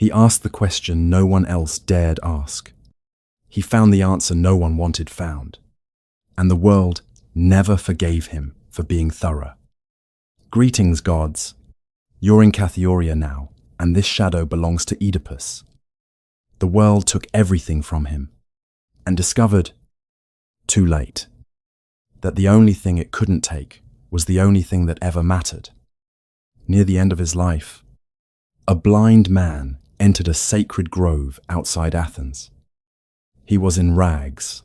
He asked the question no one else dared ask. He found the answer no one wanted found. And the world never forgave him for being thorough. Greetings, gods. You're in Catheoria now, and this shadow belongs to Oedipus. The world took everything from him and discovered, too late, that the only thing it couldn't take was the only thing that ever mattered. Near the end of his life, a blind man entered a sacred grove outside Athens. He was in rags.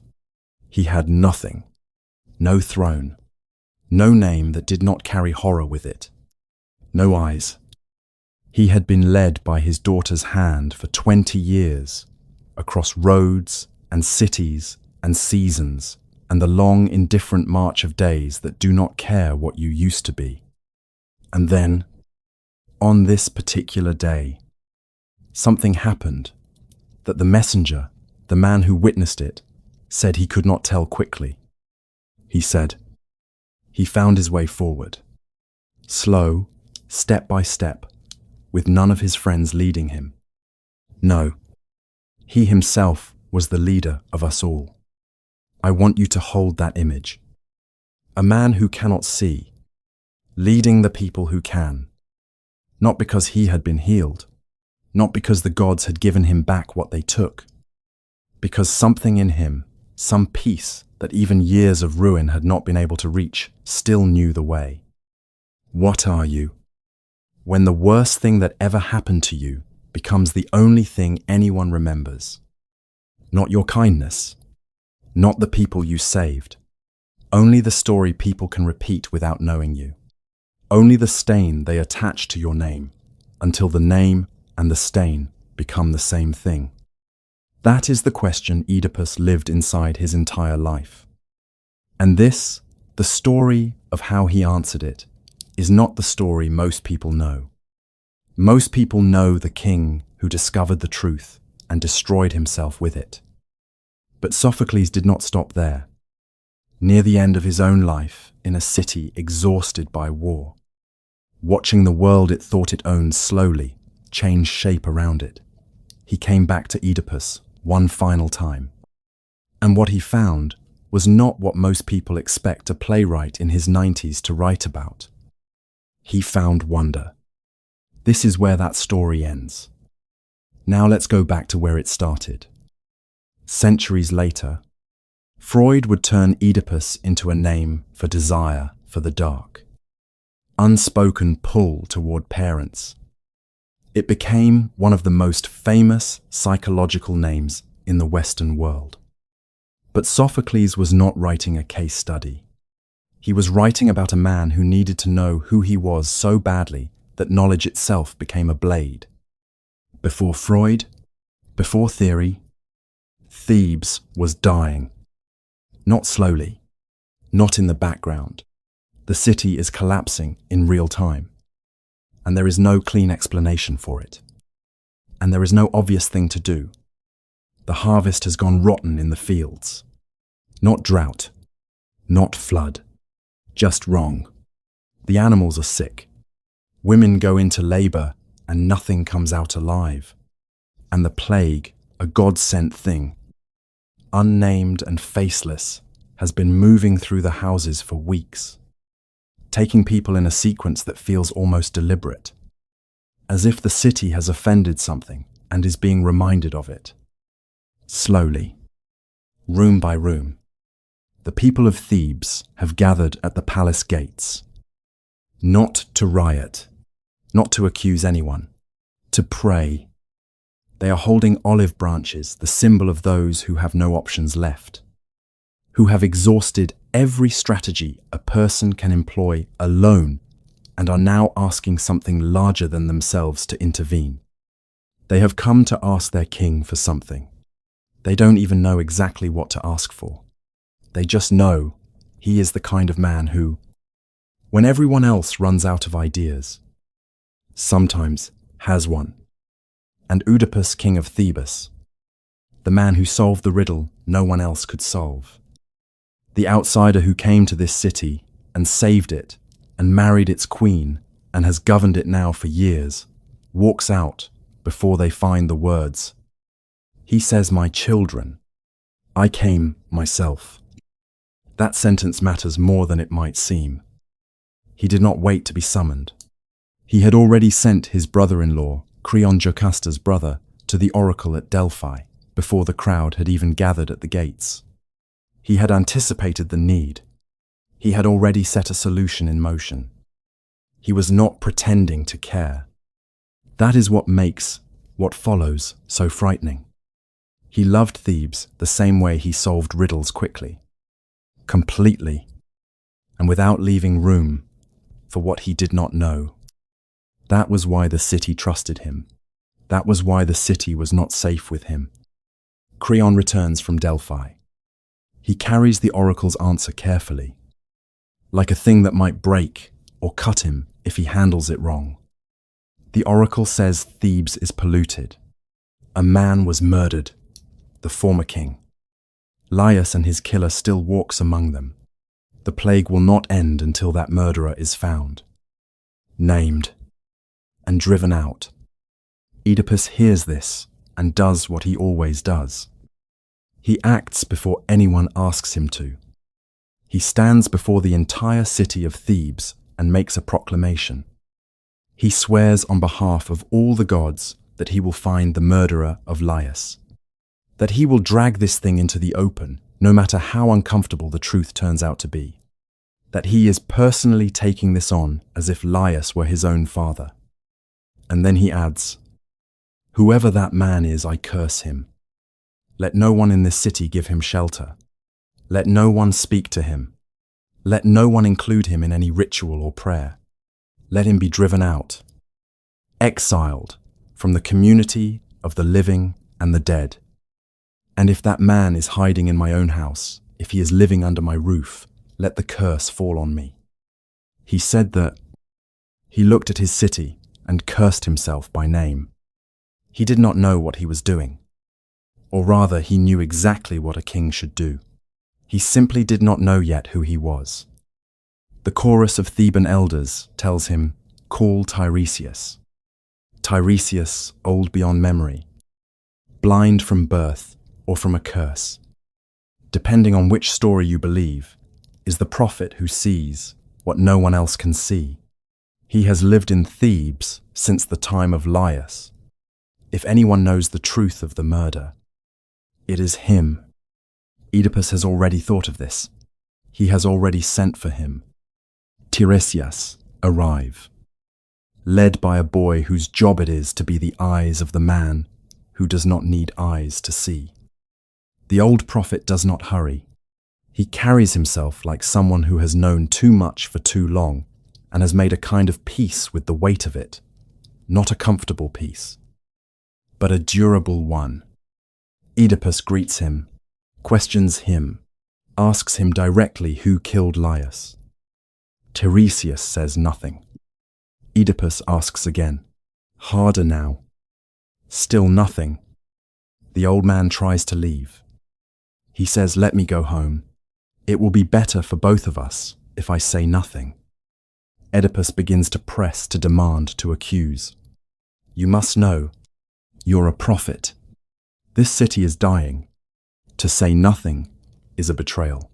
He had nothing, no throne, no name that did not carry horror with it, no eyes. He had been led by his daughter's hand for 20 years, across roads and cities and seasons, and the long, indifferent march of days that do not care what you used to be. And then, on this particular day, something happened that the messenger, the man who witnessed it, said he could not tell quickly. He said he found his way forward, slow, step by step, with none of his friends leading him. No, he himself was the leader of us all. I want you to hold that image. A man who cannot see, leading the people who can, not because he had been healed, not because the gods had given him back what they took, because something in him, some piece that even years of ruin had not been able to reach, still knew the way. What are you? When the worst thing that ever happened to you becomes the only thing anyone remembers. Not your kindness, not the people you saved, only the story people can repeat without knowing you, only the stain they attach to your name, until the name and the stain become the same thing. That is the question Oedipus lived inside his entire life. And this, the story of how he answered it, is not the story most people know. Most people know the king who discovered the truth and destroyed himself with it. But Sophocles did not stop there. Near the end of his own life, in a city exhausted by war, watching the world it thought it owned slowly change shape around it, he came back to Oedipus one final time. And what he found was not what most people expect a playwright in his 90s to write about. He found wonder. This is where that story ends. Now let's go back to where it started. Centuries later, Freud would turn Oedipus into a name for desire for the dark. Unspoken pull toward parents. It became one of the most famous psychological names in the Western world. But Sophocles was not writing a case study. He was writing about a man who needed to know who he was so badly that knowledge itself became a blade. Before Freud, before theory, Thebes was dying. Not slowly, not in the background. The city is collapsing in real time. And there is no clean explanation for it. And there is no obvious thing to do. The harvest has gone rotten in the fields. Not drought, not flood, just wrong. The animals are sick. Women go into labor and nothing comes out alive. And the plague, a God-sent thing, unnamed and faceless, has been moving through the houses for weeks, taking people in a sequence that feels almost deliberate, as if the city has offended something and is being reminded of it. Slowly, room by room, the people of Thebes have gathered at the palace gates, not to riot, not to accuse anyone, to pray. They are holding olive branches, the symbol of those who have no options left, who have exhausted every strategy a person can employ alone and are now asking something larger than themselves to intervene. They have come to ask their king for something. They don't even know exactly what to ask for. They just know he is the kind of man who, when everyone else runs out of ideas, sometimes has one. And Oedipus, king of Thebes, the man who solved the riddle no one else could solve, the outsider who came to this city and saved it and married its queen and has governed it now for years, walks out before they find the words. He says, "My children. I came myself." That sentence matters more than it might seem. He did not wait to be summoned. He had already sent his brother-in-law, Creon Jocasta's brother, to the oracle at Delphi before the crowd had even gathered at the gates. He had anticipated the need. He had already set a solution in motion. He was not pretending to care. That is what makes what follows so frightening. He loved Thebes the same way he solved riddles quickly, completely, and without leaving room for what he did not know. That was why the city trusted him. That was why the city was not safe with him. Creon returns from Delphi. He carries the oracle's answer carefully, like a thing that might break or cut him if he handles it wrong. The oracle says Thebes is polluted. A man was murdered, the former king. Laius and his killer still walks among them. The plague will not end until that murderer is found, named, and driven out. Oedipus hears this and does what he always does. He acts before anyone asks him to. He stands before the entire city of Thebes and makes a proclamation. He swears on behalf of all the gods that he will find the murderer of Laius, that he will drag this thing into the open, no matter how uncomfortable the truth turns out to be, that he is personally taking this on as if Laius were his own father. And then he adds, "Whoever that man is, I curse him. Let no one in this city give him shelter. Let no one speak to him. Let no one include him in any ritual or prayer. Let him be driven out, exiled from the community of the living and the dead. And if that man is hiding in my own house, if he is living under my roof, let the curse fall on me." He said that. He looked at his city and cursed himself by name. He did not know what he was doing. Or rather, he knew exactly what a king should do. He simply did not know yet who he was. The chorus of Theban elders tells him, "Call Tiresias." Tiresias, old beyond memory, blind from birth or from a curse, depending on which story you believe, is the prophet who sees what no one else can see. He has lived in Thebes since the time of Laius. If anyone knows the truth of the murder, it is him. Oedipus has already thought of this. He has already sent for him. Tiresias arrive, led by a boy whose job it is to be the eyes of the man who does not need eyes to see. The old prophet does not hurry. He carries himself like someone who has known too much for too long and has made a kind of peace with the weight of it. Not a comfortable peace, but a durable one. Oedipus greets him, questions him, asks him directly who killed Laius. Tiresias says nothing. Oedipus asks again, harder now. Still nothing. The old man tries to leave. He says, "Let me go home. It will be better for both of us if I say nothing." Oedipus begins to press, to demand, to accuse. "You must know. You're a prophet. This city is dying. To say nothing is a betrayal."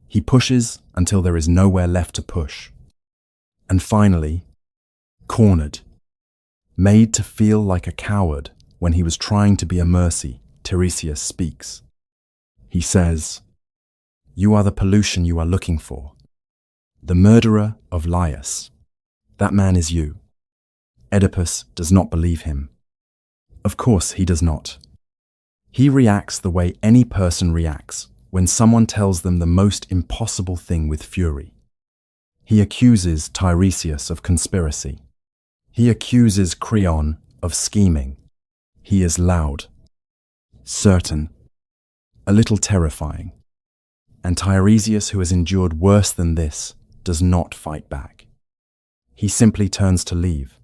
He pushes until there is nowhere left to push. And finally, cornered, made to feel like a coward when he was trying to be a mercy, Tiresias speaks. He says, "You are the pollution you are looking for. The murderer of Laius. That man is you." Oedipus does not believe him. Of course he does not. He reacts the way any person reacts when someone tells them the most impossible thing with fury. He accuses Tiresias of conspiracy. He accuses Creon of scheming. He is loud, certain, a little terrifying. And Tiresias, who has endured worse than this, does not fight back. He simply turns to leave.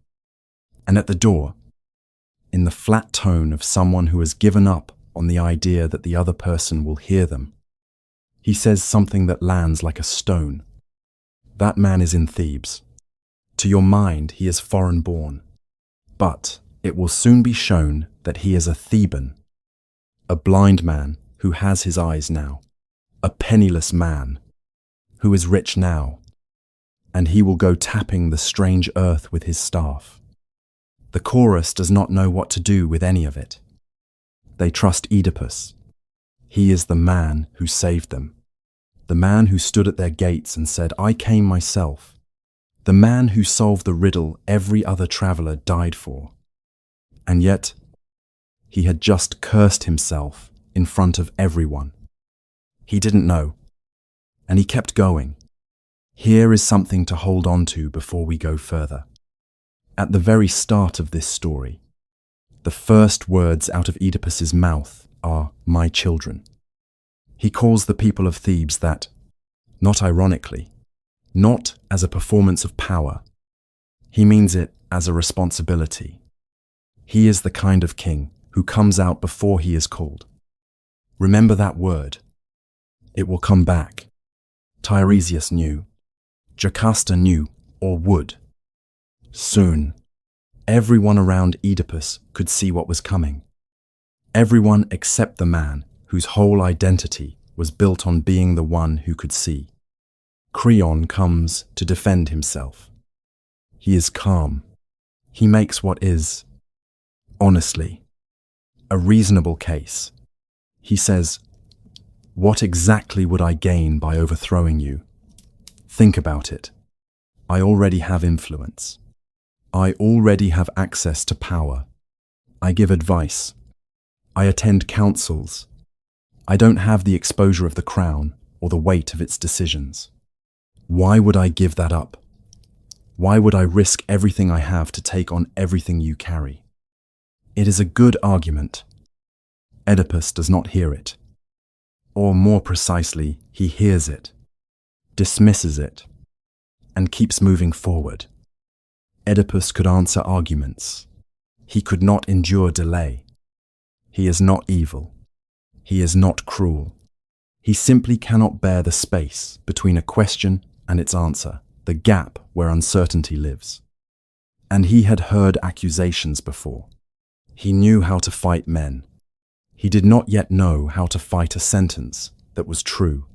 And at the door, in the flat tone of someone who has given up on the idea that the other person will hear them, he says something that lands like a stone. "That man is in Thebes. To your mind, he is foreign-born. But It will soon be shown that he is a Theban, a blind man who has his eyes now, a penniless man who is rich now, and he will go tapping the strange earth with his staff. The chorus does not know what to do with any of it. They trust Oedipus. He is the man who saved them, the man who stood at their gates and said, "I came myself," the man who solved the riddle every other traveler died for. And yet, he had just cursed himself in front of everyone. He didn't know, and he kept going. Here is something to hold on to before we go further. At the very start of this story, the first words out of Oedipus's mouth are, "my children." He calls the people of Thebes that, not ironically, not as a performance of power. He means it as a responsibility. He is the kind of king who comes out before he is called. Remember that word. It will come back. Tiresias knew. Jocasta knew, or would. Soon, everyone around Oedipus could see what was coming. Everyone except the man whose whole identity was built on being the one who could see. Creon comes to defend himself. He is calm. He makes what is, honestly, a reasonable case. He says, "What exactly would I gain by overthrowing you? Think about it. I already have influence. I already have access to power. I give advice. I attend councils. I don't have the exposure of the crown or the weight of its decisions. Why would I give that up? Why would I risk everything I have to take on everything you carry?" It is a good argument. Oedipus does not hear it. Or more precisely, he hears it, dismisses it, and keeps moving forward. Oedipus could answer arguments. He could not endure delay. He is not evil. He is not cruel. He simply cannot bear the space between a question and its answer, the gap where uncertainty lives. And he had heard accusations before. He knew how to fight men. He did not yet know how to fight a sentence that was true.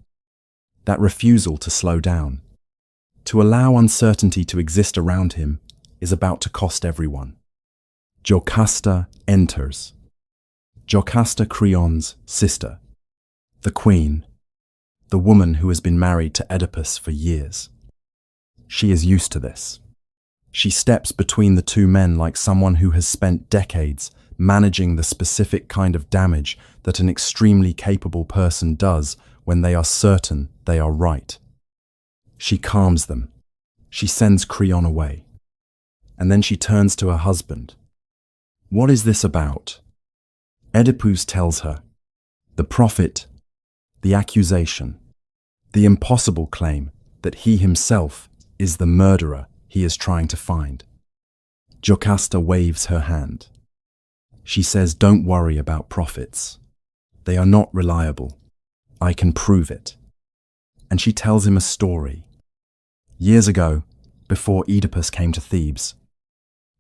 That refusal to slow down, to allow uncertainty to exist around him, is about to cost everyone. Jocasta enters. Jocasta, Creon's sister, the queen, the woman who has been married to Oedipus for years. She is used to this. She steps between the two men like someone who has spent decades managing the specific kind of damage that an extremely capable person does when they are certain they are right. She calms them. She sends Creon away. And then she turns to her husband. What is this about? Oedipus tells her. The prophet, the accusation, the impossible claim that he himself is the murderer he is trying to find. Jocasta waves her hand. She says, "Don't worry about prophets. They are not reliable. I can prove it." And she tells him a story. Years ago, before Oedipus came to Thebes,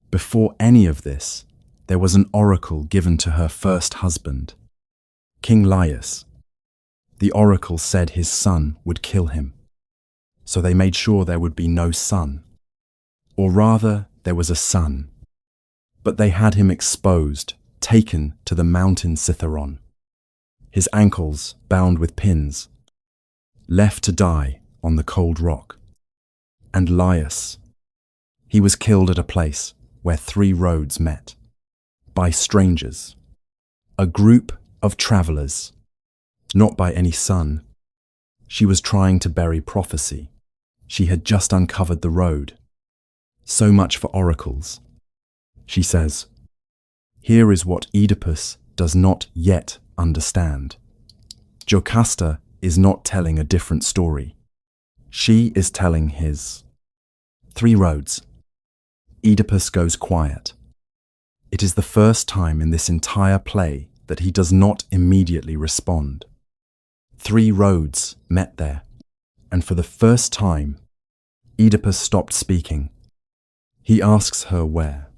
before any of this, there was an oracle given to her first husband, King Laius. The oracle said his son would kill him. So they made sure there would be no son. Or rather, there was a son. But they had him exposed, taken to the mountain Citharon. His ankles bound with pins, left to die on the cold rock. And Laius, he was killed at a place where 3 roads met. By strangers, a group of travelers, not by any son. She was trying to bury prophecy. She had just uncovered the road. So much for oracles. She says, "Here is what Oedipus does not yet understand." Jocasta is not telling a different story. She is telling his. 3 roads. Oedipus goes quiet. It is the first time in this entire play that he does not immediately respond. 3 roads met there, and for the first time, Oedipus stopped speaking. He asks her where.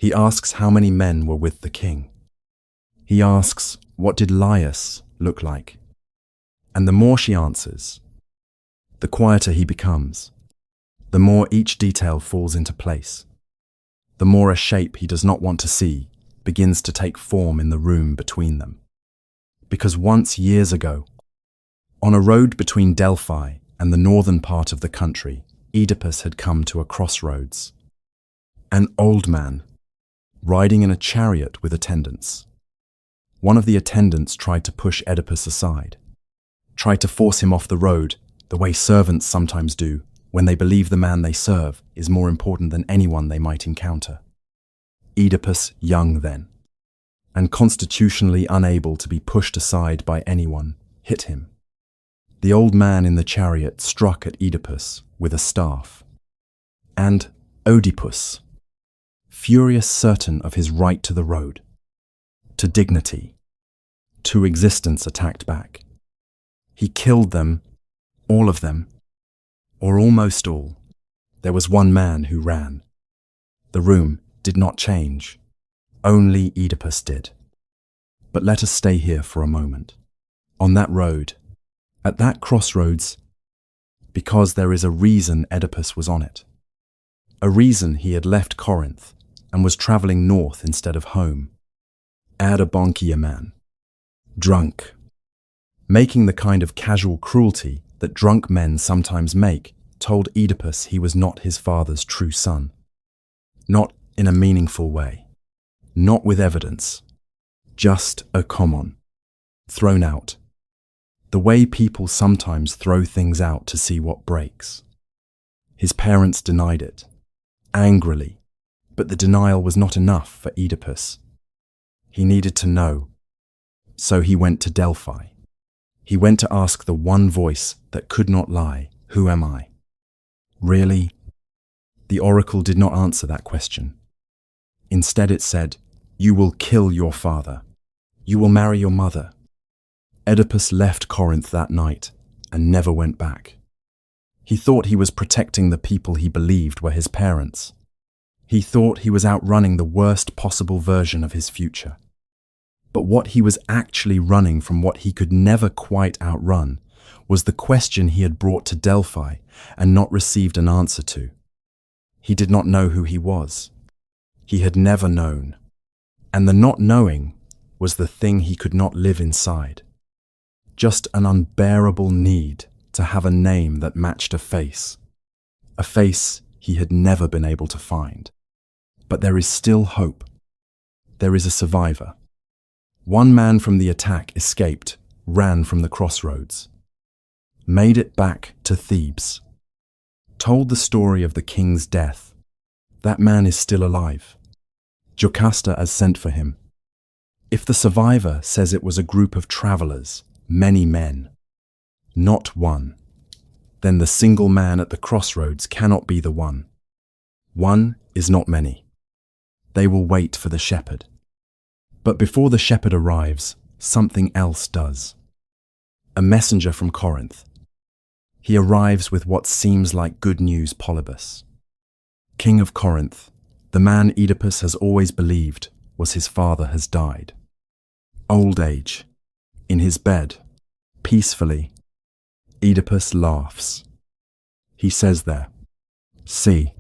He asks how many men were with the king. He asks, what did Laius look like? And the more she answers, the quieter he becomes, the more each detail falls into place, the more a shape he does not want to see begins to take form in the room between them. Because once, years ago, on a road between Delphi and the northern part of the country, Oedipus had come to a crossroads. An old man, riding in a chariot with attendants. One of the attendants tried to push Oedipus aside, tried to force him off the road, the way servants sometimes do when they believe the man they serve is more important than anyone they might encounter. Oedipus, young then, and constitutionally unable to be pushed aside by anyone, hit him. The old man in the chariot struck at Oedipus with a staff. And Oedipus, furious certain of his right to the road, to dignity, to existence, attacked back. He killed them, all of them, or almost all. There was one man who ran. The room did not change. Only Oedipus did. But let us stay here for a moment. On that road, at that crossroads, because there is a reason Oedipus was on it. A reason he had left Corinth and was travelling north instead of home. Adabonkia man. Drunk. Making the kind of casual cruelty that drunk men sometimes make, told Oedipus he was not his father's true son. Not in a meaningful way. Not with evidence. Just a common. Thrown out. The way people sometimes throw things out to see what breaks. His parents denied it. Angrily. But the denial was not enough for Oedipus. He needed to know. So he went to Delphi. He went to ask the one voice that could not lie, who am I? Really? The oracle did not answer that question. Instead it said, you will kill your father. You will marry your mother. Oedipus left Corinth that night and never went back. He thought he was protecting the people he believed were his parents. He thought he was outrunning the worst possible version of his future. But what he was actually running from, what he could never quite outrun, was the question he had brought to Delphi and not received an answer to. He did not know who he was. He had never known. And the not knowing was the thing he could not live inside. Just an unbearable need to have a name that matched a face he had never been able to find. But there is still hope. There is a survivor. One man from the attack escaped, ran from the crossroads, made it back to Thebes, told the story of the king's death. That man is still alive. Jocasta has sent for him. If the survivor says it was a group of travelers, many men, not one, then the single man at the crossroads cannot be the one. One is not many. They will wait for the shepherd. But before the shepherd arrives, something else does. A messenger from Corinth. He arrives with what seems like good news. Polybus, king of Corinth, the man Oedipus has always believed was his father, has died. Old age. In his bed, peacefully, Oedipus laughs. He says there, see,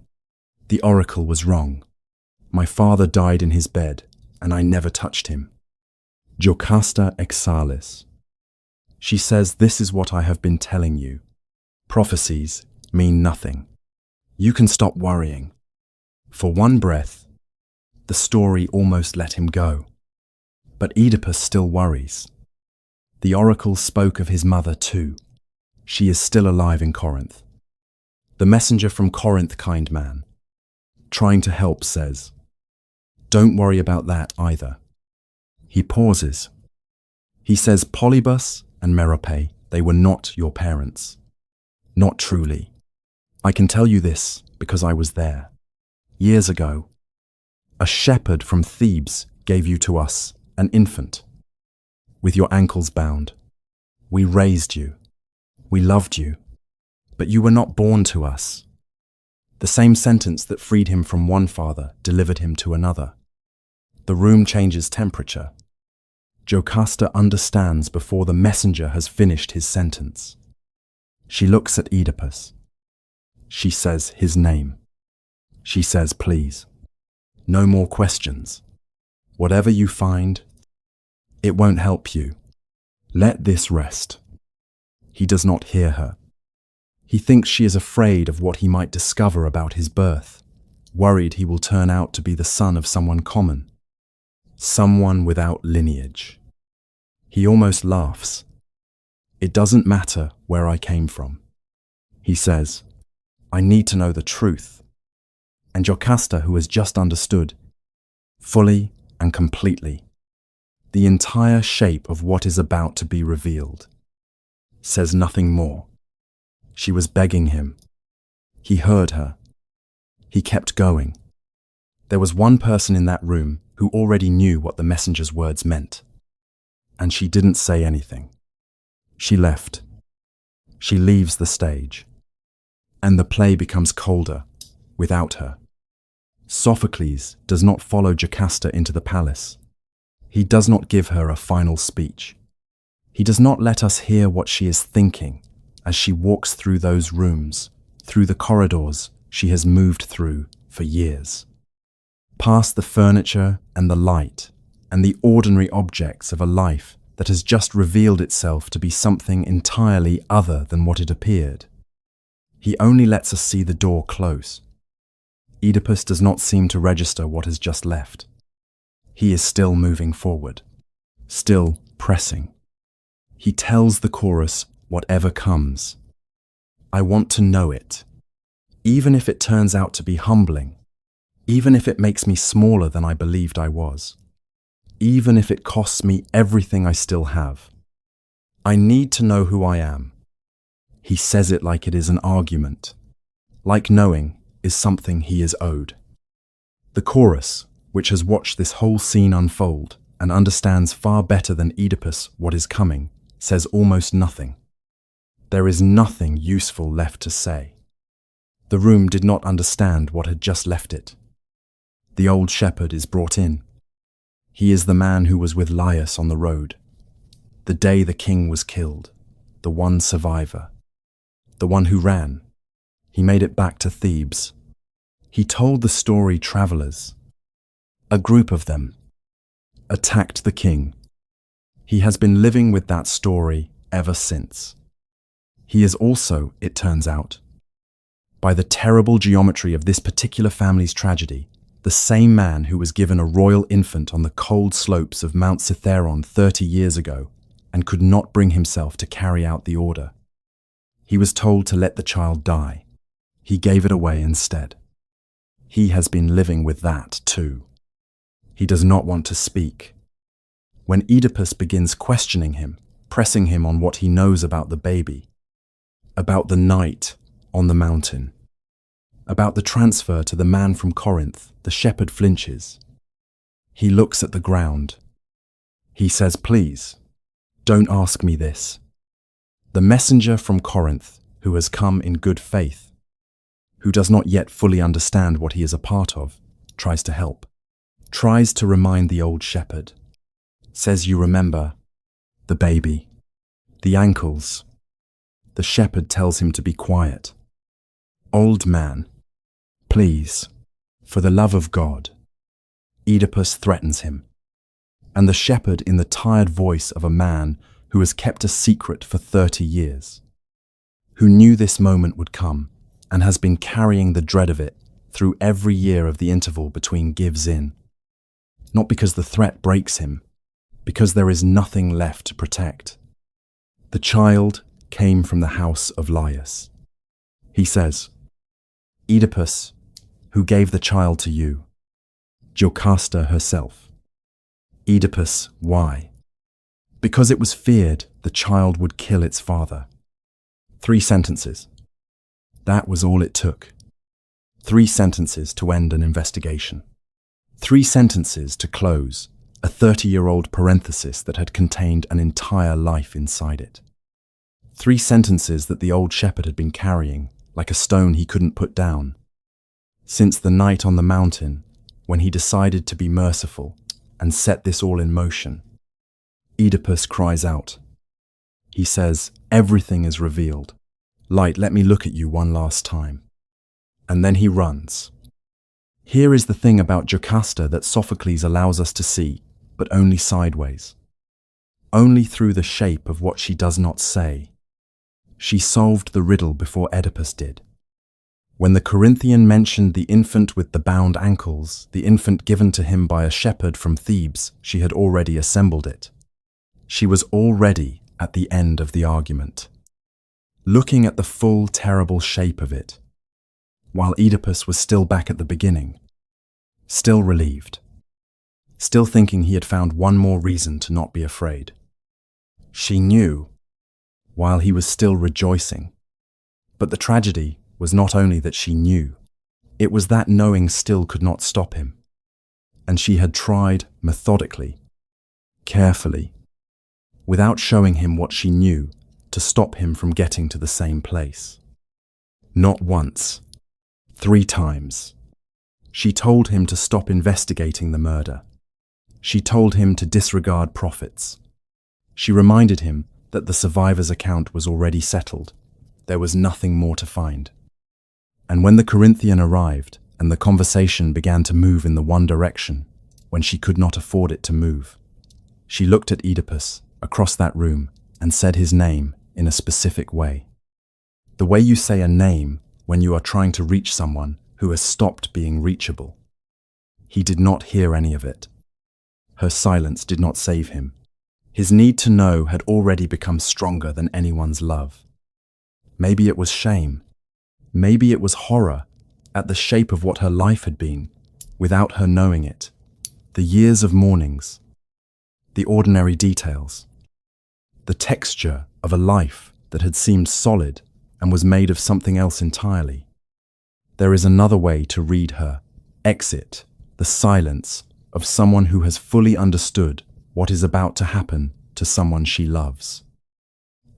the oracle was wrong. My father died in his bed, and I never touched him. Jocasta exalis. She says, this is what I have been telling you. Prophecies mean nothing. You can stop worrying. For one breath, the story almost let him go. But Oedipus still worries. The oracle spoke of his mother too. She is still alive in Corinth. The messenger from Corinth, kind man, trying to help, says, don't worry about that either. He pauses. He says, Polybus and Merope, they were not your parents. Not truly. I can tell you this because I was there. Years ago, a shepherd from Thebes gave you to us, an infant, with your ankles bound. We raised you. We loved you. But you were not born to us. The same sentence that freed him from one father delivered him to another. The room changes temperature. Jocasta understands before the messenger has finished his sentence. She looks at Oedipus. She says his name. She says, please. No more questions. Whatever you find, it won't help you. Let this rest. He does not hear her. He thinks she is afraid of what he might discover about his birth, worried he will turn out to be the son of someone common, someone without lineage. He almost laughs. It doesn't matter where I came from. He says, I need to know the truth. And Jocasta, who has just understood, fully and completely, the entire shape of what is about to be revealed, says nothing more. She was begging him. He heard her. He kept going. There was one person in that room who already knew what the messenger's words meant. And she didn't say anything. She left. She leaves the stage. And the play becomes colder without her. Sophocles does not follow Jocasta into the palace. He does not give her a final speech. He does not let us hear what she is thinking as she walks through those rooms, through the corridors she has moved through for years. Past the furniture and the light and the ordinary objects of a life that has just revealed itself to be something entirely other than what it appeared. He only lets us see the door close. Oedipus does not seem to register what has just left. He is still moving forward, still pressing. He tells the chorus, whatever comes. I want to know it, even if it turns out to be humbling, even if it makes me smaller than I believed I was, even if it costs me everything I still have. I need to know who I am. He says it like it is an argument, like knowing is something he is owed. The chorus, which has watched this whole scene unfold and understands far better than Oedipus what is coming, says almost nothing. There is nothing useful left to say. The room did not understand what had just left it. The old shepherd is brought in. He is the man who was with Laius on the road, the day the king was killed, the one survivor, the one who ran. He made it back to Thebes. He told the story travelers. A group of them attacked the king. He has been living with that story ever since. He is also, it turns out, by the terrible geometry of this particular family's tragedy, the same man who was given a royal infant on the cold slopes of Mount Cithaeron 30 years ago and could not bring himself to carry out the order. He was told to let the child die. He gave it away instead. He has been living with that too. He does not want to speak. When Oedipus begins questioning him, pressing him on what he knows about the baby, about the night on the mountain, about the transfer to the man from Corinth, the shepherd flinches. He looks at the ground. He says, please, don't ask me this. The messenger from Corinth, who has come in good faith, who does not yet fully understand what he is a part of, tries to help, tries to remind the old shepherd, says you remember, the baby, the ankles. The shepherd tells him to be quiet. Old man, please, for the love of God. Oedipus threatens him, and the shepherd in the tired voice of a man who has kept a secret for 30 years, who knew this moment would come and has been carrying the dread of it through every year of the interval between gives in. Not because the threat breaks him, because there is nothing left to protect. The child came from the house of Laius. He says, Oedipus, who gave the child to you, Jocasta herself. Oedipus, why? Because it was feared the child would kill its father. 3 sentences. That was all it took. 3 sentences to end an investigation. 3 sentences to close a 30-year-old parenthesis that had contained an entire life inside it. 3 sentences that the old shepherd had been carrying like a stone he couldn't put down. Since the night on the mountain, when he decided to be merciful and set this all in motion. Oedipus cries out. He says, "Everything is revealed. Light, let me look at you one last time." And then he runs. Here is the thing about Jocasta that Sophocles allows us to see, but only sideways. Only through the shape of what she does not say. She solved the riddle before Oedipus did. When the Corinthian mentioned the infant with the bound ankles, the infant given to him by a shepherd from Thebes, she had already assembled it. She was already at the end of the argument, looking at the full, terrible shape of it, while Oedipus was still back at the beginning, still relieved, still thinking he had found one more reason to not be afraid. She knew, while he was still rejoicing. But the tragedy was not only that she knew, it was that knowing still could not stop him. And she had tried methodically, carefully, without showing him what she knew, to stop him from getting to the same place. Not once, 3 times. She told him to stop investigating the murder. She told him to disregard prophets. She reminded him that the survivor's account was already settled. There was nothing more to find. And when the Corinthian arrived and the conversation began to move in the one direction, when she could not afford it to move, she looked at Oedipus across that room and said his name in a specific way. The way you say a name when you are trying to reach someone who has stopped being reachable. He did not hear any of it. Her silence did not save him. His need to know had already become stronger than anyone's love. Maybe it was shame. Maybe it was horror at the shape of what her life had been, without her knowing it. The years of mornings, the ordinary details, the texture of a life that had seemed solid and was made of something else entirely. There is another way to read her. Exit the silence of someone who has fully understood what is about to happen to someone she loves,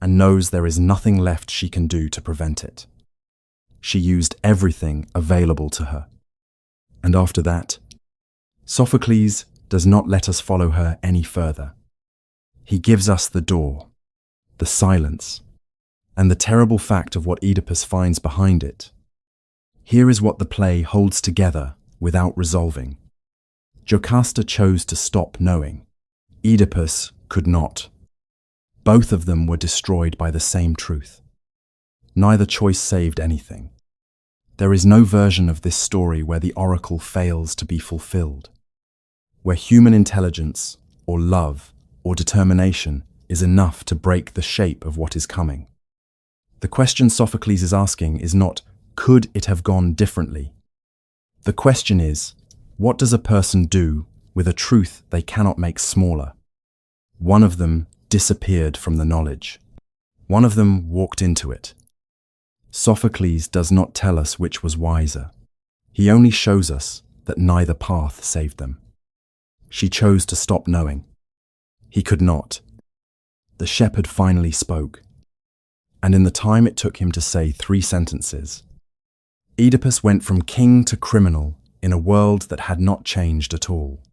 and knows there is nothing left she can do to prevent it. She used everything available to her. And after that, Sophocles does not let us follow her any further. He gives us the door, the silence, and the terrible fact of what Oedipus finds behind it. Here is what the play holds together without resolving. Jocasta chose to stop knowing. Oedipus could not. Both of them were destroyed by the same truth. Neither choice saved anything. There is no version of this story where the oracle fails to be fulfilled, where human intelligence, or love, or determination is enough to break the shape of what is coming. The question Sophocles is asking is not, could it have gone differently? The question is, what does a person do with a truth they cannot make smaller? One of them disappeared from the knowledge. One of them walked into it. Sophocles does not tell us which was wiser. He only shows us that neither path saved them. She chose to stop knowing. He could not. The shepherd finally spoke, and in the time it took him to say 3 sentences, Oedipus went from king to criminal in a world that had not changed at all.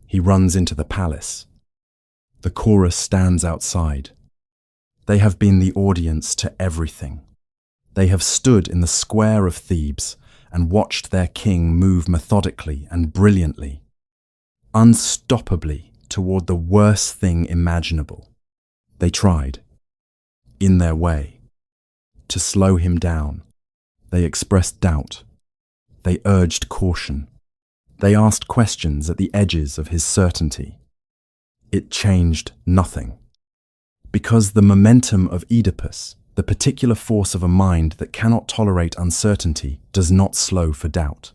He runs into the palace. The chorus stands outside. They have been the audience to everything. They have stood in the square of Thebes and watched their king move methodically and brilliantly, unstoppably toward the worst thing imaginable. They tried, in their way, to slow him down. They expressed doubt. They urged caution. They asked questions at the edges of his certainty. It changed nothing. Because the momentum of Oedipus, the particular force of a mind that cannot tolerate uncertainty, does not slow for doubt.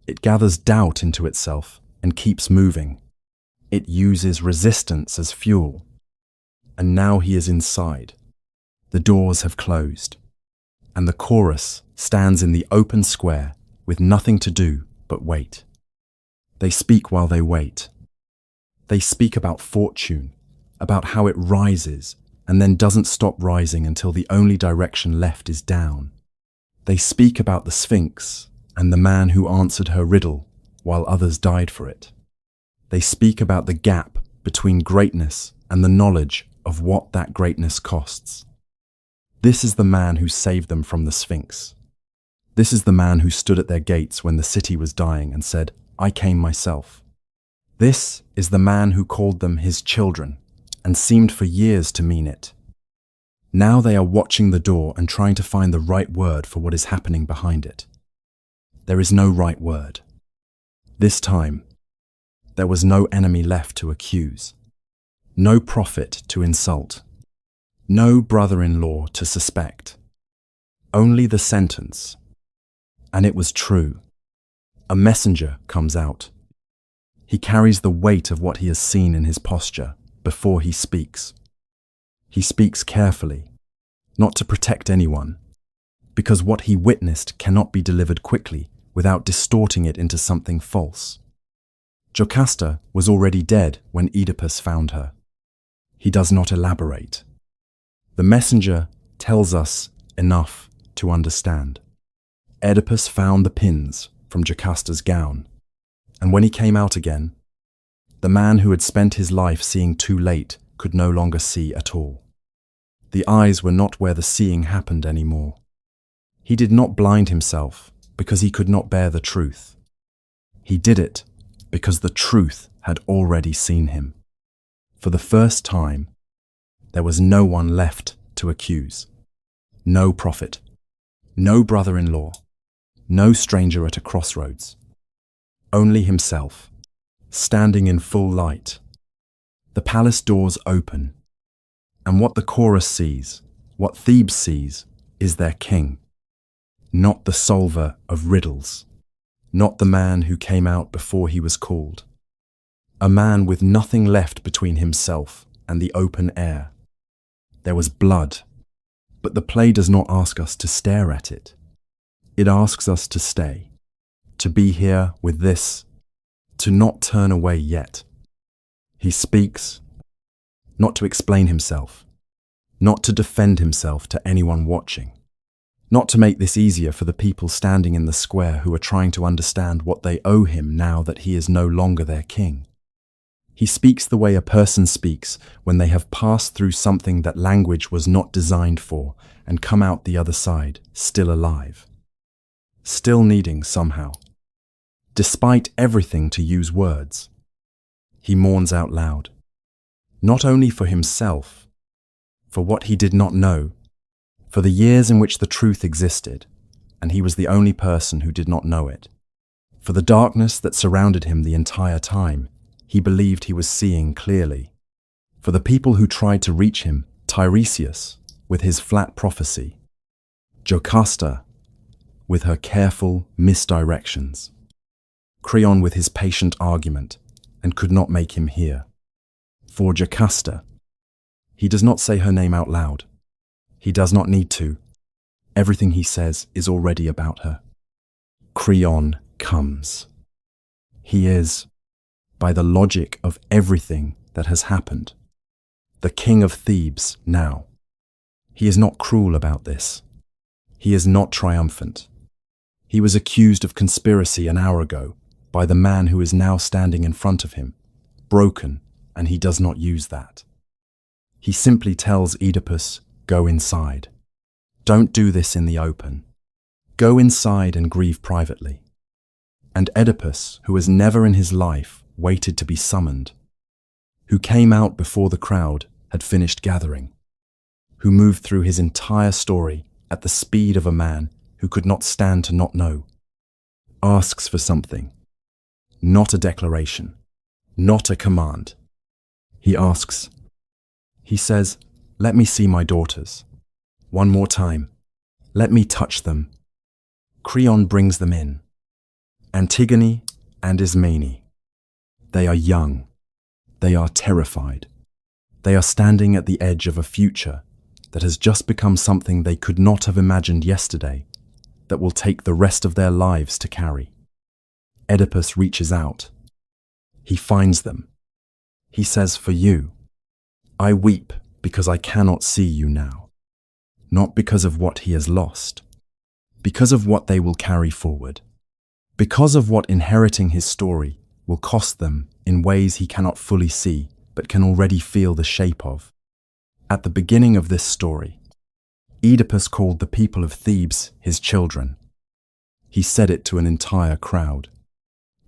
It gathers doubt into itself and keeps moving. It uses resistance as fuel. And now he is inside. The doors have closed, and the chorus stands in the open square with nothing to do but wait. They speak while they wait. They speak about fortune, about how it rises and then doesn't stop rising until the only direction left is down. They speak about the Sphinx and the man who answered her riddle while others died for it. They speak about the gap between greatness and the knowledge of what that greatness costs. This is the man who saved them from the Sphinx. This is the man who stood at their gates when the city was dying and said, "I came myself." This is the man who called them his children and seemed for years to mean it. Now they are watching the door and trying to find the right word for what is happening behind it. There is no right word. This time, there was no enemy left to accuse, no prophet to insult, no brother-in-law to suspect, only the sentence. And it was true. A messenger comes out. He carries the weight of what he has seen in his posture before he speaks. He speaks carefully, not to protect anyone, because what he witnessed cannot be delivered quickly without distorting it into something false. Jocasta was already dead when Oedipus found her. He does not elaborate. The messenger tells us enough to understand. Oedipus found the pins from Jocasta's gown, and when he came out again, the man who had spent his life seeing too late could no longer see at all. The eyes were not where the seeing happened anymore. He did not blind himself because he could not bear the truth. He did it because the truth had already seen him. For the first time, there was no one left to accuse. No prophet, no brother-in-law, no stranger at a crossroads. Only himself, standing in full light. The palace doors open, and what the chorus sees, what Thebes sees, is their king. Not the solver of riddles, not the man who came out before he was called. A man with nothing left between himself and the open air. There was blood, but the play does not ask us to stare at it. It asks us to stay, to be here with this, to not turn away yet. He speaks, not to explain himself, not to defend himself to anyone watching, not to make this easier for the people standing in the square who are trying to understand what they owe him now that he is no longer their king. He speaks the way a person speaks when they have passed through something that language was not designed for and come out the other side, still alive. Still needing somehow, despite everything, to use words. He mourns out loud, not only for himself, for what he did not know, for the years in which the truth existed, and he was the only person who did not know it, for the darkness that surrounded him the entire time he believed he was seeing clearly, for the people who tried to reach him, Tiresias with his flat prophecy, Jocasta with her careful misdirections, Creon with his patient argument and could not make him hear. For Jocasta, he does not say her name out loud. He does not need to. Everything he says is already about her. Creon comes. He is, by the logic of everything that has happened, the king of Thebes now. He is not cruel about this. He is not triumphant. He was accused of conspiracy an hour ago by the man who is now standing in front of him, broken, and he does not use that. He simply tells Oedipus, "Go inside. Don't do this in the open. Go inside and grieve privately." And Oedipus, who has never in his life waited to be summoned, who came out before the crowd had finished gathering, who moved through his entire story at the speed of a man who could not stand to not know, asks for something, not a declaration, not a command. He asks, he says, "Let me see my daughters. One more time. Let me touch them." Creon brings them in. Antigone and Ismene. They are young. They are terrified. They are standing at the edge of a future that has just become something they could not have imagined yesterday, that will take the rest of their lives to carry. Oedipus reaches out. He finds them. He says, "For you, I weep because I cannot see you now." Not because of what he has lost, because of what they will carry forward, because of what inheriting his story will cost them in ways he cannot fully see, but can already feel the shape of. At the beginning of this story, Oedipus called the people of Thebes his children. He said it to an entire crowd.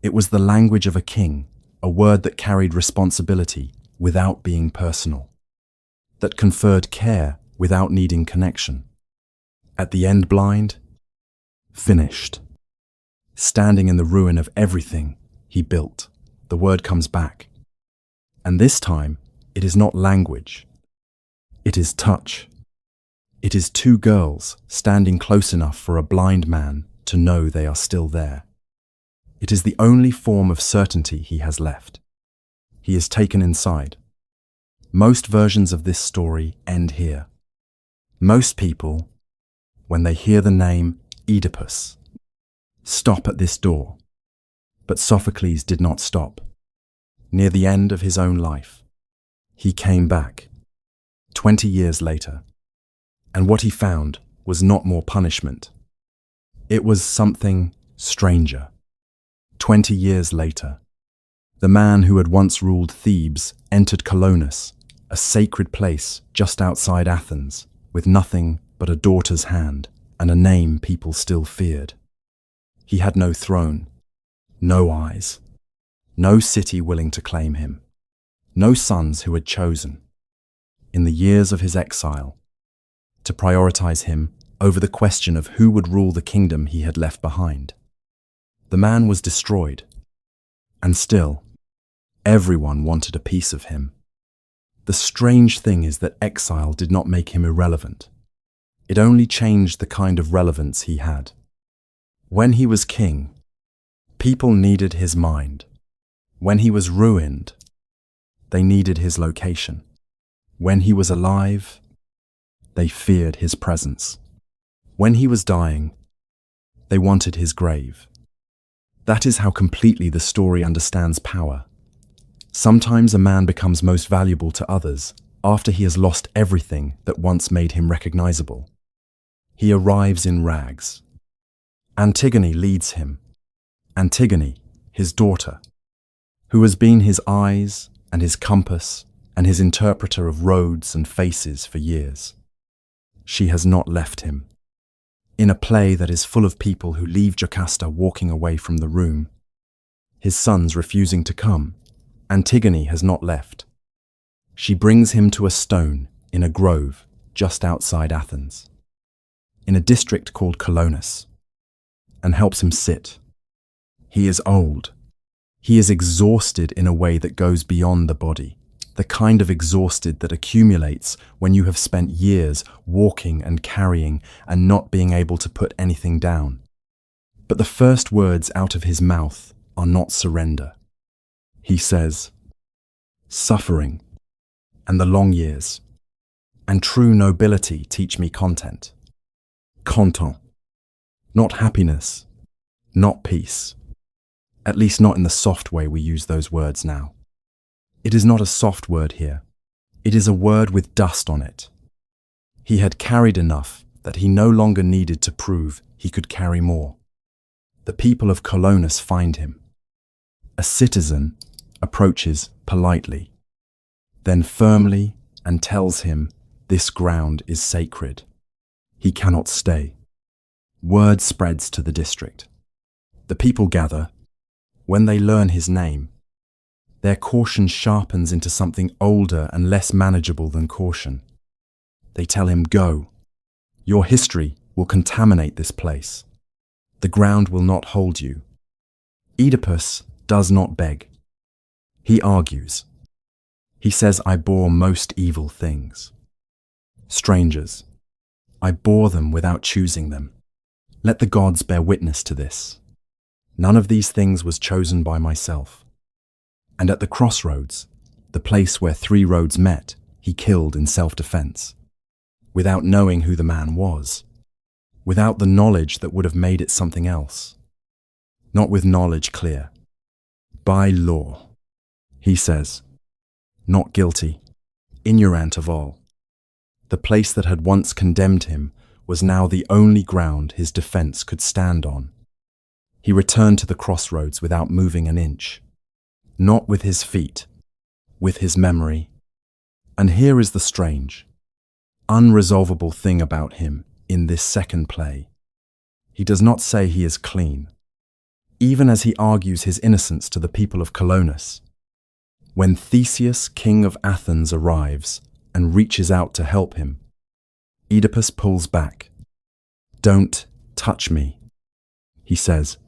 It was the language of a king, a word that carried responsibility without being personal, that conferred care without needing connection. At the end, blind, finished. Standing in the ruin of everything he built, the word comes back. And this time, it is not language. It is touch. It is two girls standing close enough for a blind man to know they are still there. It is the only form of certainty he has left. He is taken inside. Most versions of this story end here. Most people, when they hear the name Oedipus, stop at this door. But Sophocles did not stop. Near the end of his own life, he came back, 20 years later, and what he found was not more punishment. It was something stranger. 20 years later, the man who had once ruled Thebes entered Colonus, a sacred place just outside Athens, with nothing but a daughter's hand and a name people still feared. He had no throne, no eyes, no city willing to claim him, no sons who had chosen, in the years of his exile, to prioritize him over the question of who would rule the kingdom he had left behind. The man was destroyed, and still, everyone wanted a piece of him. The strange thing is that exile did not make him irrelevant. It only changed the kind of relevance he had. When he was king, people needed his mind. When he was ruined, they needed his location. When he was alive, they feared his presence. When he was dying, they wanted his grave. That is how completely the story understands power. Sometimes a man becomes most valuable to others after he has lost everything that once made him recognizable. He arrives in rags. Antigone leads him. Antigone, his daughter, who has been his eyes and his compass and his interpreter of roads and faces for years. She has not left him. In a play that is full of people who leave Jocasta walking away from the room, his sons refusing to come, Antigone has not left. She brings him to a stone in a grove just outside Athens, in a district called Colonus, and helps him sit. He is old. He is exhausted in a way that goes beyond the body, the kind of exhausted that accumulates when you have spent years walking and carrying and not being able to put anything down. But the first words out of his mouth are not surrender. He says, "Suffering, and the long years, and true nobility teach me content. Content. Not happiness, not peace. At least not in the soft way we use those words now. It is not a soft word here. It is a word with dust on it. He had carried enough that he no longer needed to prove he could carry more. The people of Colonus find him. A citizen approaches politely, then firmly, and tells him this ground is sacred. He cannot stay. Word spreads to the district. The people gather. When they learn his name, their caution sharpens into something older and less manageable than caution. They tell him, "Go. Your history will contaminate this place. The ground will not hold you." Oedipus does not beg. He argues. He says, "I bore most evil things. Strangers. I bore them without choosing them. Let the gods bear witness to this. None of these things was chosen by myself." And at the crossroads, the place where three roads met, he killed in self-defense, without knowing who the man was, without the knowledge that would have made it something else. Not with knowledge clear. By law, he says, not guilty, ignorant of all. The place that had once condemned him was now the only ground his defense could stand on. He returned to the crossroads without moving an inch. not with his feet, with his memory. And here is the strange, unresolvable thing about him in this second play. He does not say he is clean, even as he argues his innocence to the people of Colonus. When Theseus, king of Athens, arrives and reaches out to help him, Oedipus pulls back. "Don't touch me," he says.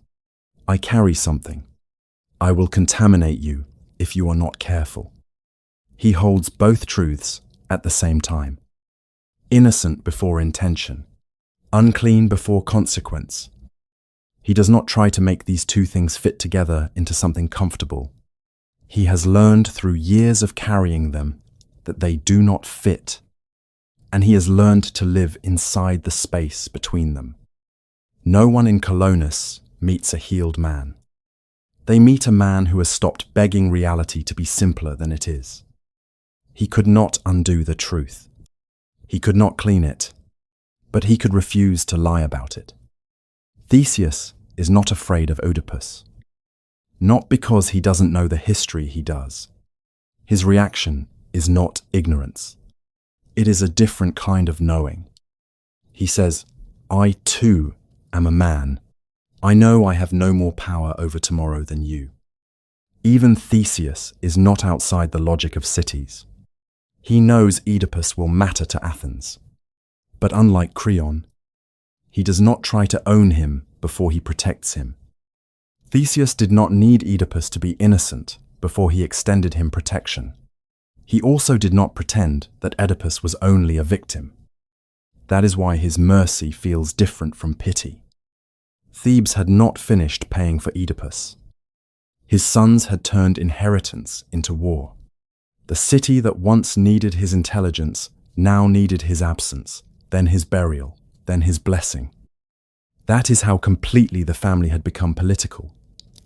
"I carry something. I will contaminate you if you are not careful." He holds both truths at the same time. Innocent before intention, unclean before consequence. He does not try to make these two things fit together into something comfortable. He has learned through years of carrying them that they do not fit, and he has learned to live inside the space between them. No one in Colonus meets a healed man. They meet a man who has stopped begging reality to be simpler than it is. He could not undo the truth. He could not clean it, but he could refuse to lie about it. Theseus is not afraid of Oedipus. Not because he doesn't know the history he does. His reaction is not ignorance. It is a different kind of knowing. He says, "I too am a man. I know I have no more power over tomorrow than you." Even Theseus is not outside the logic of cities. He knows Oedipus will matter to Athens. But unlike Creon, he does not try to own him before he protects him. Theseus did not need Oedipus to be innocent before he extended him protection. He also did not pretend that Oedipus was only a victim. That is why his mercy feels different from pity. Thebes had not finished paying for Oedipus. His sons had turned inheritance into war. The city that once needed his intelligence now needed his absence, then his burial, then his blessing. That is how completely the family had become political.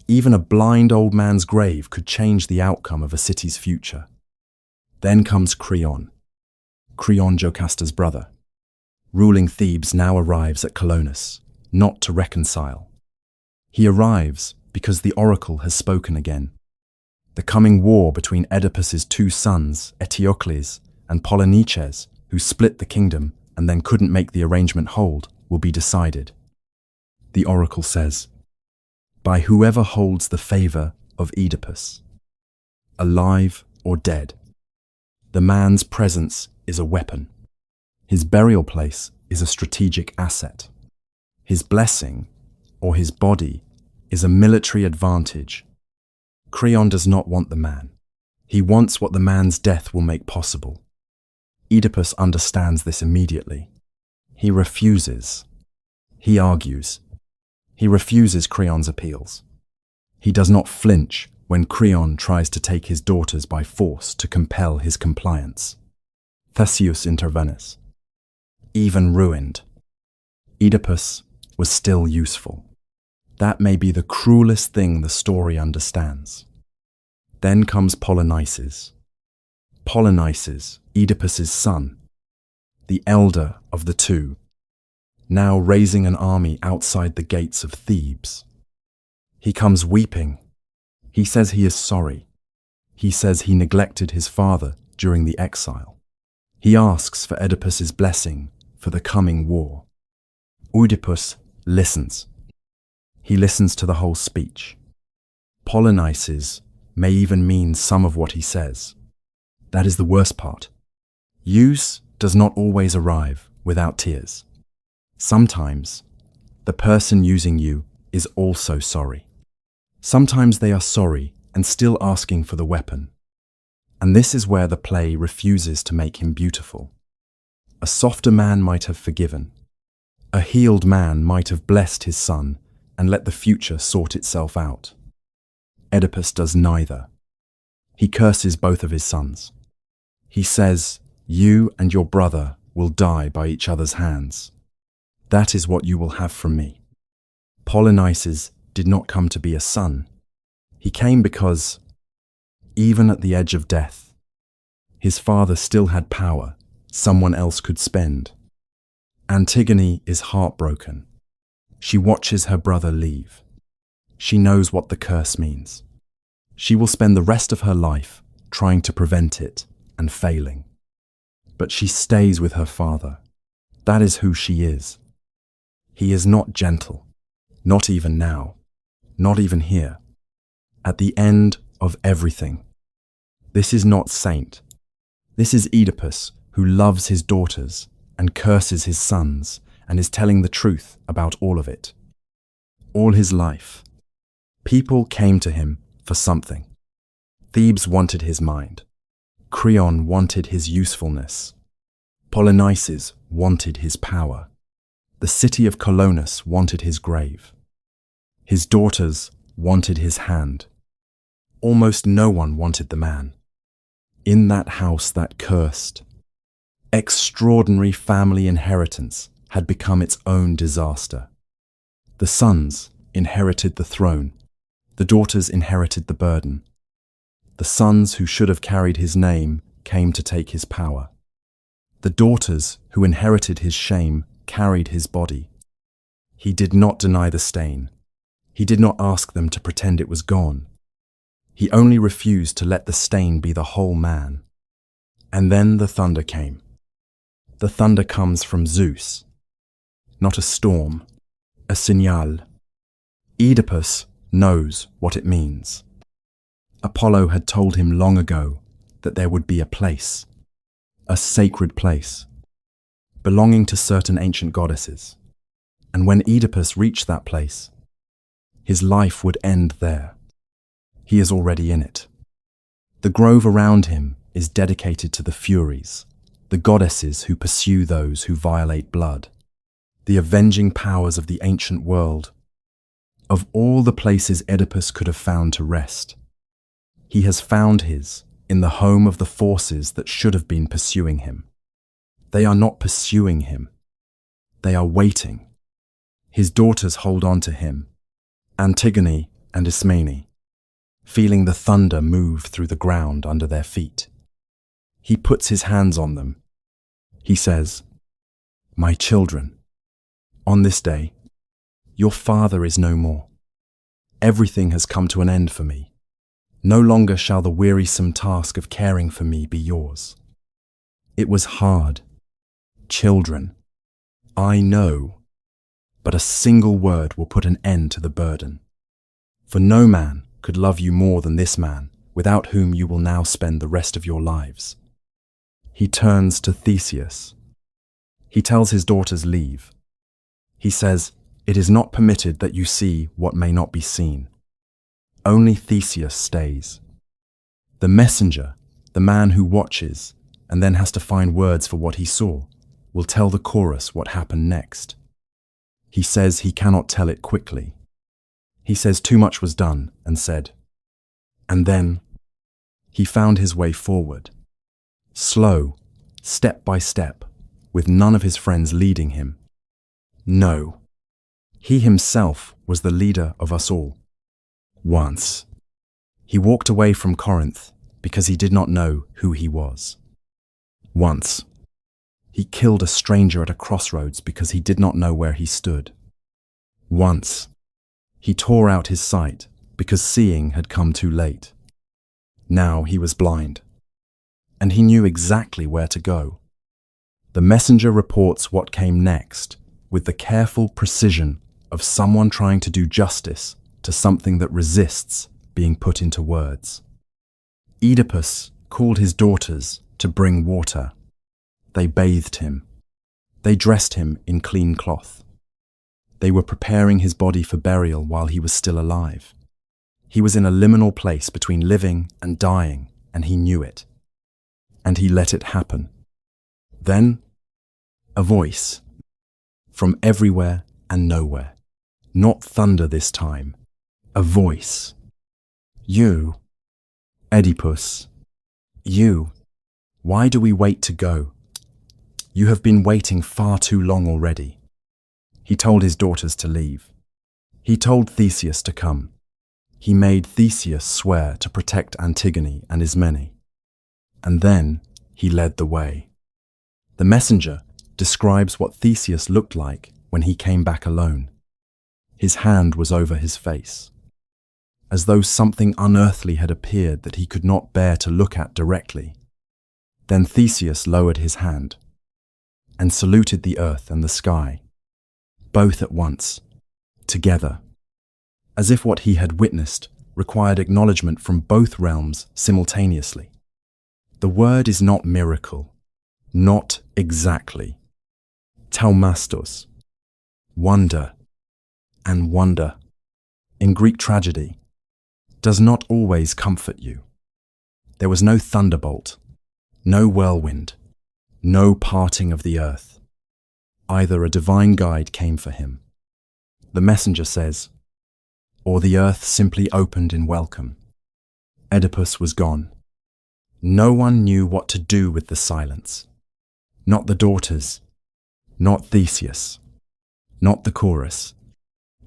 Even a blind old man's grave could change the outcome of a city's future. Then comes Creon, Jocasta's brother. Ruling Thebes now arrives at Colonus, not to reconcile. He arrives because the oracle has spoken again. The coming war between Oedipus's two sons, Eteocles and Polynices, who split the kingdom and then couldn't make the arrangement hold, will be decided. The oracle says, "By whoever holds the favor of Oedipus, alive or dead." The man's presence is a weapon. His burial place is a strategic asset. His blessing, or his body, is a military advantage. Creon does not want the man. He wants what the man's death will make possible. Oedipus understands this immediately. He refuses. He argues. He refuses Creon's appeals. He does not flinch when Creon tries to take his daughters by force to compel his compliance. Theseus intervenes. Even ruined, Oedipus was still useful. That may be the cruelest thing the story understands. Then comes Polynices. Polynices, Oedipus's son, the elder of the two, now raising an army outside the gates of Thebes. He comes weeping. He says he is sorry. He says he neglected his father during the exile. He asks for Oedipus's blessing for the coming war. Oedipus listens. He listens to the whole speech. Polynices may even mean some of what he says. That is the worst part. Use does not always arrive without tears. Sometimes the person using you is also sorry. Sometimes they are sorry and still asking for the weapon. And this is where the play refuses to make him beautiful. A softer man might have forgiven. A healed man might have blessed his son and let the future sort itself out. Oedipus does neither. He curses both of his sons. He says, "You and your brother will die by each other's hands. That is what you will have from me." Polynices did not come to be a son. He came because, even at the edge of death, his father still had power someone else could spend. Antigone is heartbroken. She watches her brother leave. She knows what the curse means. She will spend the rest of her life trying to prevent it and failing. But she stays with her father. That is who she is. He is not gentle, not even now, not even here. At the end of everything. This is not saint. This is Oedipus, who loves his daughters and curses his sons and is telling the truth about all of it. All his life. People came to him for something. Thebes wanted his mind. Creon wanted his usefulness. Polynices wanted his power. The city of Colonus wanted his grave. His daughters wanted his hand. Almost no one wanted the man. In that house that cursed, extraordinary family inheritance had become its own disaster. The sons inherited the throne. The daughters inherited the burden. The sons who should have carried his name came to take his power. The daughters who inherited his shame carried his body. He did not deny the stain. He did not ask them to pretend it was gone. He only refused to let the stain be the whole man. And then the thunder came. The thunder comes from Zeus. Not a storm, a signal. Oedipus knows what it means. Apollo had told him long ago that there would be a place, a sacred place, belonging to certain ancient goddesses. And when Oedipus reached that place, his life would end there. He is already in it. The grove around him is dedicated to the Furies, the goddesses who pursue those who violate blood, the avenging powers of the ancient world. Of all the places Oedipus could have found to rest, he has found his in the home of the forces that should have been pursuing him. They are not pursuing him. They are waiting. His daughters hold on to him, Antigone and Ismene, feeling the thunder move through the ground under their feet. He puts his hands on them. He says, "My children, on this day, your father is no more. Everything has come to an end for me. No longer shall the wearisome task of caring for me be yours. It was hard. Children, I know, but a single word will put an end to the burden. For no man could love you more than this man, without whom you will now spend the rest of your lives." He turns to Theseus. He tells his daughters leave. He says, "It is not permitted that you see what may not be seen." Only Theseus stays. The messenger, the man who watches and then has to find words for what he saw, will tell the chorus what happened next. He says he cannot tell it quickly. He says too much was done and said, and then he found his way forward, slow, step by step, with none of his friends leading him. No, he himself was the leader of us all. Once, he walked away from Corinth because he did not know who he was. Once, he killed a stranger at a crossroads because he did not know where he stood. Once, he tore out his sight because seeing had come too late. Now he was blind, and he knew exactly where to go. The messenger reports what came next with the careful precision of someone trying to do justice to something that resists being put into words. Oedipus called his daughters to bring water. They bathed him. They dressed him in clean cloth. They were preparing his body for burial while he was still alive. He was in a liminal place between living and dying, and he knew it. And he let it happen. Then, a voice, from everywhere and nowhere, not thunder this time, a voice. "You, Oedipus, you, why do we wait to go? You have been waiting far too long already." He told his daughters to leave. He told Theseus to come. He made Theseus swear to protect Antigone and Ismene. And then he led the way. The messenger describes what Theseus looked like when he came back alone. His hand was over his face. as though something unearthly had appeared that he could not bear to look at directly. Then Theseus lowered his hand and saluted the earth and the sky, both at once, together, as if what he had witnessed required acknowledgement from both realms simultaneously. The word is not miracle, not exactly. Taumastos, wonder, and wonder, in Greek tragedy, does not always comfort you. There was no thunderbolt, no whirlwind, no parting of the earth. Either a divine guide came for him. The messenger says, or the earth simply opened in welcome. Oedipus was gone. No one knew what to do with the silence. Not the daughters, not Theseus, not the chorus,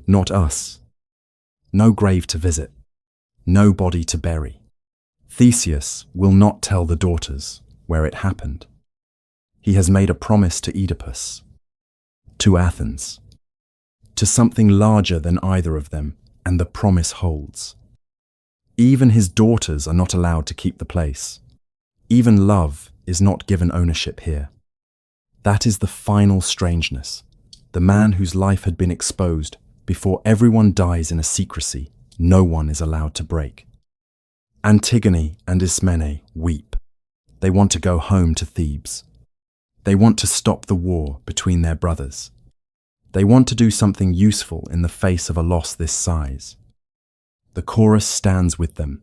not us. No grave to visit, no body to bury. Theseus will not tell the daughters where it happened. He has made a promise to Oedipus, to Athens, to something larger than either of them, and the promise holds. Even his daughters are not allowed to keep the place. Even love is not given ownership here. That is the final strangeness. The man whose life had been exposed before everyone dies in a secrecy no one is allowed to break. Antigone and Ismene weep. They want to go home to Thebes. They want to stop the war between their brothers. They want to do something useful in the face of a loss this size. The chorus stands with them.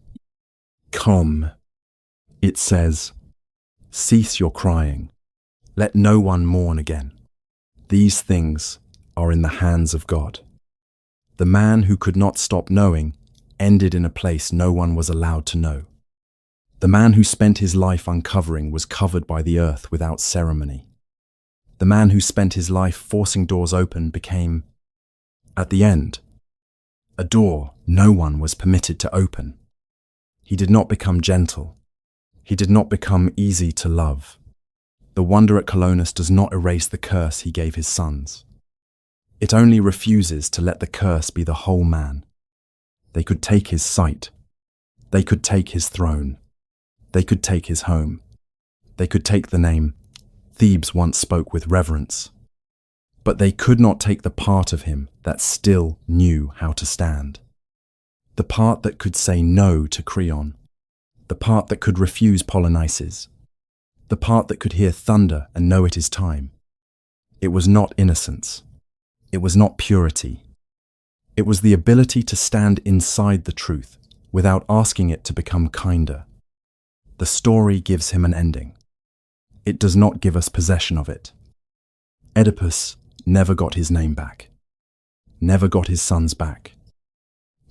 Come, it says, cease your crying. Let no one mourn again. These things are in the hands of God. The man who could not stop knowing ended in a place no one was allowed to know. The man who spent his life uncovering was covered by the earth without ceremony. The man who spent his life forcing doors open became, at the end, a door no one was permitted to open. He did not become gentle. He did not become easy to love. The wonder at Colonus does not erase the curse he gave his sons. It only refuses to let the curse be the whole man. They could take his sight. They could take his throne. They could take his home. They could take the name Thebes once spoke with reverence. But they could not take the part of him that still knew how to stand. The part that could say no to Creon. The part that could refuse Polynices. The part that could hear thunder and know it is time. It was not innocence. It was not purity. It was the ability to stand inside the truth without asking it to become kinder. The story gives him an ending. It does not give us possession of it. Oedipus never got his name back. Never got his sons back.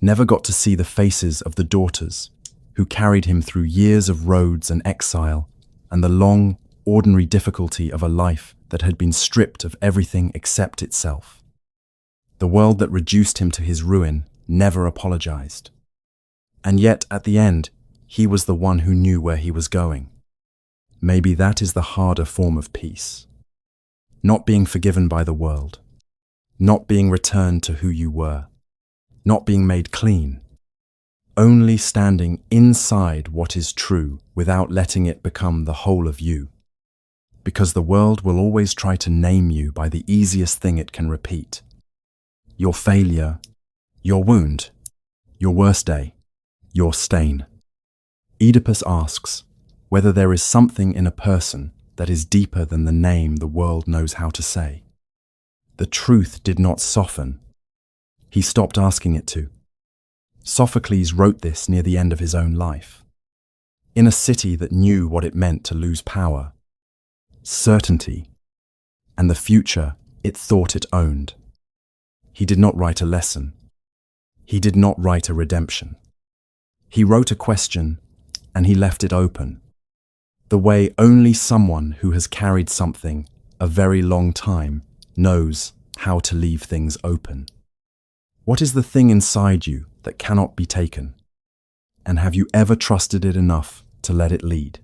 Never got to see the faces of the daughters who carried him through years of roads and exile and the long, ordinary difficulty of a life that had been stripped of everything except itself. The world that reduced him to his ruin never apologized. And yet, at the end, he was the one who knew where he was going. Maybe that is the harder form of peace. Not being forgiven by the world. Not being returned to who you were. Not being made clean. Only standing inside what is true without letting it become the whole of you. Because the world will always try to name you by the easiest thing it can repeat. Your failure, your wound, your worst day, your stain. Oedipus asks whether there is something in a person that is deeper than the name the world knows how to say. The truth did not soften. He stopped asking it to. Sophocles wrote this near the end of his own life. In a city that knew what it meant to lose power, certainty, and the future it thought it owned. He did not write a lesson. He did not write a redemption. He wrote a question, and he left it open, the way only someone who has carried something a very long time knows how to leave things open. What is the thing inside you that cannot be taken? And have you ever trusted it enough to let it lead?